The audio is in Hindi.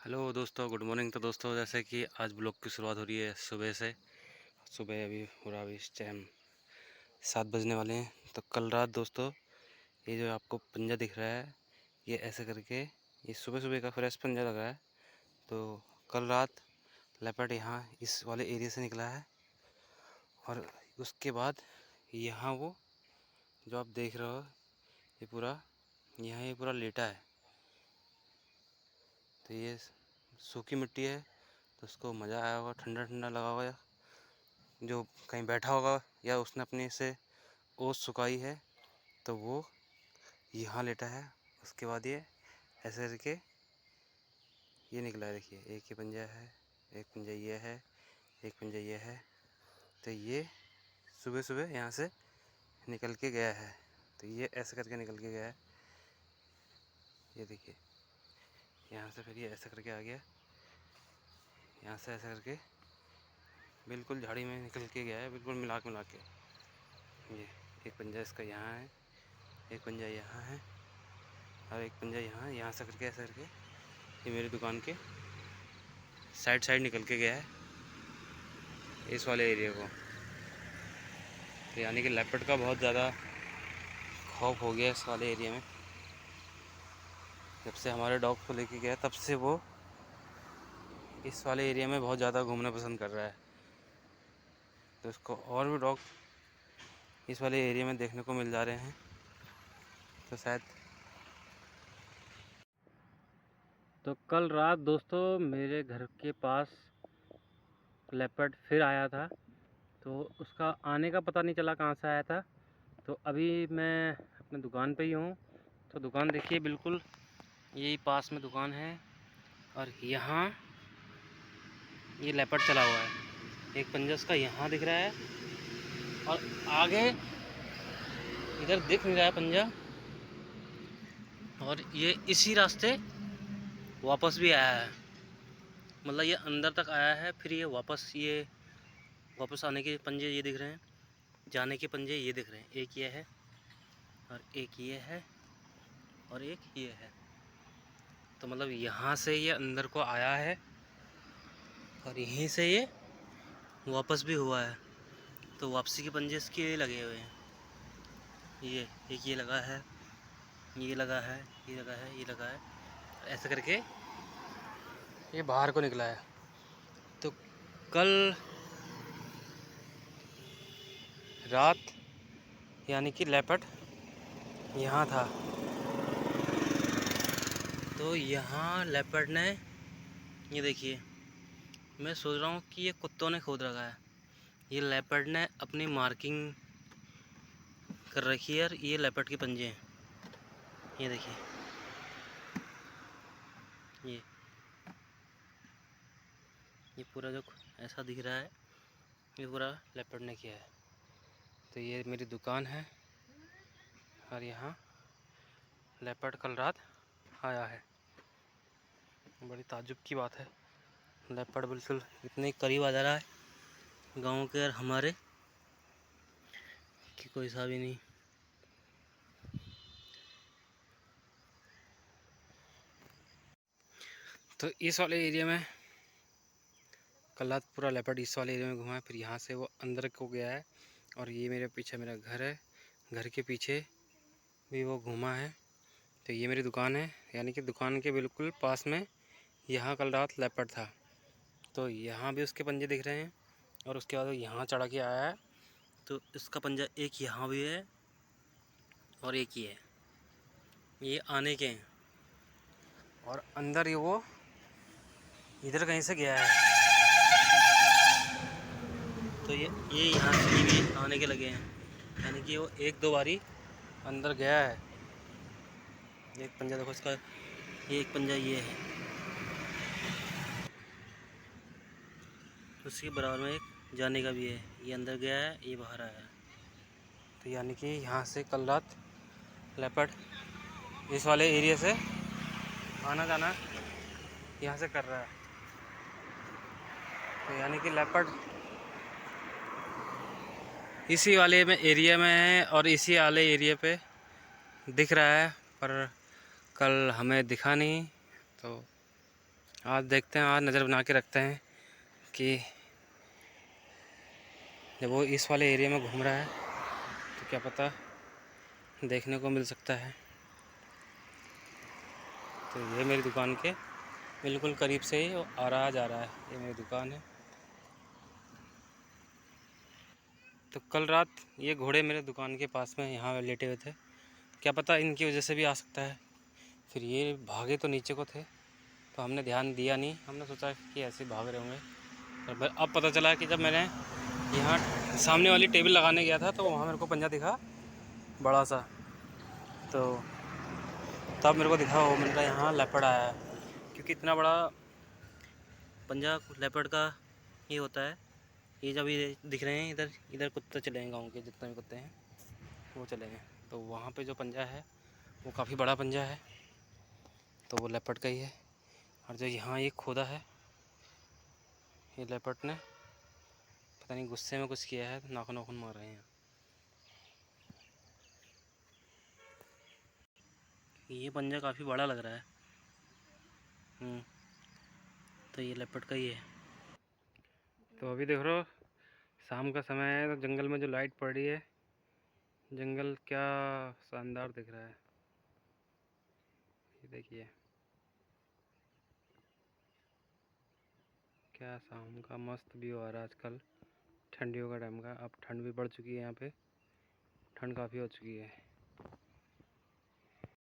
हेलो दोस्तों, गुड मॉर्निंग। तो दोस्तों, जैसे कि आज ब्लॉग की शुरुआत हो रही है सुबह से। सुबह अभी हो रहा, अभी इस टाइम 7 बजने वाले हैं। तो कल रात दोस्तों, ये जो आपको पंजा दिख रहा है, ये ऐसे करके, ये सुबह सुबह का फ्रेश पंजा लगा है। तो कल रात लेपर्ड यहाँ इस वाले एरिया से निकला है, और उसके बाद यहाँ वो जो आप देख रहे हो, ये पूरा यहाँ ये पूरा लेटा है। तो ये सूखी मिट्टी है, तो उसको मज़ा आया होगा, ठंडा ठंडा लगा होगा। जो कहीं बैठा होगा या उसने अपने से ओस सुखाई है, तो वो यहाँ लेटा है। उसके बाद ये ऐसे करके ये निकला है। देखिए, एक ये पंजा है, एक पंजा ये है, एक पंजा ये है। तो ये सुबह सुबह यहाँ से निकल के गया है। तो ये ऐसे करके निकल के गया है। ये देखिए, यहाँ से फिर ये ऐसे करके आ गया, यहाँ से ऐसे करके बिल्कुल झाड़ी में निकल के गया है, बिल्कुल मिला के। ये एक पंजा इसका यहाँ है, एक पंजा यहाँ है, और एक पंजा यहाँ से करके ऐसे करके ये मेरी दुकान के साइड साइड निकल के गया है, इस वाले एरिया को। तो यानी कि लेपर्ड का बहुत ज़्यादा खौफ हो गया इस वाले एरिया में। जब से हमारे डॉग को लेके गया, तब से वो इस वाले एरिया में बहुत ज़्यादा घूमना पसंद कर रहा है। तो इसको और भी डॉग इस वाले एरिया में देखने को मिल जा रहे हैं। तो शायद तो कल रात दोस्तों, मेरे घर के पास लेपर्ड फिर आया था। तो उसका आने का पता नहीं चला कहाँ से आया था। तो अभी मैं अपने दुकान पे ही हूँ। तो दुकान देखिए, बिल्कुल यही पास में दुकान है, और यहाँ ये लेपर्ड चला हुआ है। एक पंजा उसका यहाँ दिख रहा है, और आगे इधर दिख नहीं रहा है पंजा। और ये इसी रास्ते वापस भी आया है, मतलब ये अंदर तक आया है, फिर ये वापस आने के पंजे ये दिख रहे हैं, जाने के पंजे ये दिख रहे हैं। एक ये है, और एक ये है, और एक ये है। तो मतलब यहाँ से ये अंदर को आया है, और यहीं से ये वापस भी हुआ है। तो वापसी के पंजे इसके लगे हुए हैं। ये एक ये लगा है, ये लगा है, ये लगा है, ये लगा है, ऐसे करके ये बाहर को निकला है। तो कल रात यानी कि लेपर्ड यहाँ था। तो यहाँ लेपर्ड ने, ये देखिए, मैं सोच रहा हूँ कि ये कुत्तों ने खोद रखा है। ये लेपर्ड ने अपनी मार्किंग कर रखी है, और ये लेपर्ड के पंजे हैं। ये देखिए, ये पूरा जो ऐसा दिख रहा है, ये पूरा लेपर्ड ने किया है। तो ये मेरी दुकान है, और यहाँ लेपर्ड कल रात आया है। बड़ी ताज्जुब की बात है, लेपर्ड बिल्कुल इतने करीब आ जा रहा है गाँव के और हमारे, कि कोई सा भी नहीं। तो इस वाले एरिया में कल रात पूरा लेपर्ड इस वाले एरिया में घुमा है, फिर यहाँ से वो अंदर को गया है, और ये मेरे पीछे मेरा घर है, घर के पीछे भी वो घूमा है। तो ये मेरी दुकान है, यानी कि दुकान के बिल्कुल पास में यहाँ कल रात लेपर्ड था। तो यहाँ भी उसके पंजे दिख रहे हैं, और उसके बाद वो यहाँ चढ़ा के आया है। तो इसका पंजा एक यहाँ भी है, और एक ही है, ये आने के हैं, और अंदर ये वो इधर कहीं से गया है। तो ये यहाँ से भी आने के लगे हैं, यानी कि वो एक दो बारी अंदर गया है। एक पंजा देखो इसका, ये एक पंजा ये है, उसके बराबर में एक जाने का भी है। ये अंदर गया है, ये बाहर आया है। तो यानी कि यहाँ से कल रात लेपर्ड इस वाले एरिया से आना जाना यहाँ से कर रहा है। तो यानी कि लेपर्ड इसी वाले में एरिया में है, और इसी वाले एरिया पे दिख रहा है, पर कल हमें दिखा नहीं। तो आज देखते हैं, आज नज़र बना के रखते हैं कि जब वो इस वाले एरिया में घूम रहा है तो क्या पता देखने को मिल सकता है। तो ये मेरी दुकान के बिल्कुल करीब से ही आ रहा जा रहा है, ये मेरी दुकान है। तो कल रात ये घोड़े मेरे दुकान के पास में यहाँ लेटे हुए थे, क्या पता इनकी वजह से भी आ सकता है। फिर ये भागे तो नीचे को थे, तो हमने ध्यान दिया नहीं, हमने सोचा कि ऐसे भाग रहे होंगे। पर अब पता चला कि जब मैंने यहाँ सामने वाली टेबल लगाने गया था तो वहाँ मेरे को पंजा दिखा बड़ा सा, तो तब मेरे को दिखा, वो मैंने कहा यहाँ लेपर्ड आया है, क्योंकि इतना बड़ा पंजा लेपर्ड का ये होता है। ये जब ये दिख रहे हैं, इधर इधर कुत्ते चले हैं, गाँव के जितने भी कुत्ते हैं वो चले हैं, तो वहाँ पे जो पंजा है वो काफ़ी बड़ा पंजा है, तो वो लेपर्ड का ही है। और जो यहाँ ये खोदा है, ये लेपर्ड ने पता नहीं गुस्से में कुछ किया है, तो नाखून नाखून मार रहे हैं। ये पंजा काफ़ी बड़ा लग रहा है। तो ये लेपर्ड का ही है। तो अभी देख रहे हो शाम का समय है, तो जंगल में जो लाइट पड़ रही है, जंगल क्या शानदार दिख रहा है। ये देखिए क्या शाम का मस्त व्यू आ रहा है। आजकल ठंडियों का टाइम का, अब ठंड भी बढ़ चुकी है, यहाँ पे ठंड काफ़ी हो चुकी है।